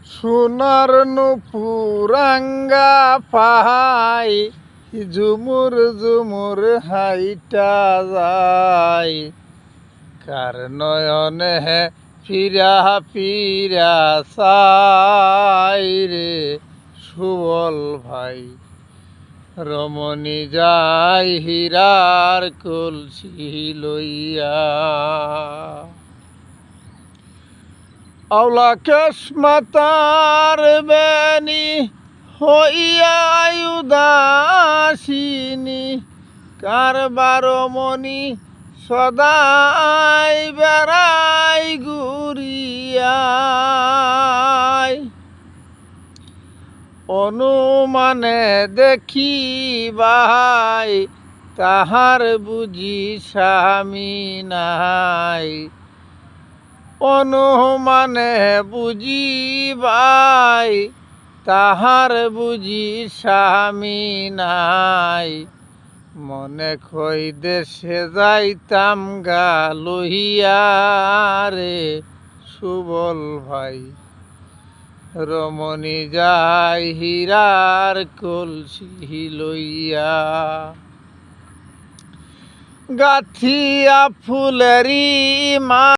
সোনার নুপুরাঙ্গা পাহাই ঝুমুর ঝুমুর হাইটা যায় কার নয়নে ফিরা ফিরা চাই রে সুবল ভাই রমণী যাই হীরার কলসি লইয়া আওলা কেশ মাতার বেনি হইয়া উদাসিনী কারবার মনি সদাই বেড়াই ঘুরিয়াই অনুমানে দেখি বাহাই তাহার বুঝি স্বামী নাই অনুমানে বুঝি ভাই তাহার বুঝি স্বামী নাই মনে কই দেশে যাইতাম গা লইয়া রে সুবল ভাই রমণী যাই হীরার কলসি লইয়া গাথিয়া ফুলেরি মা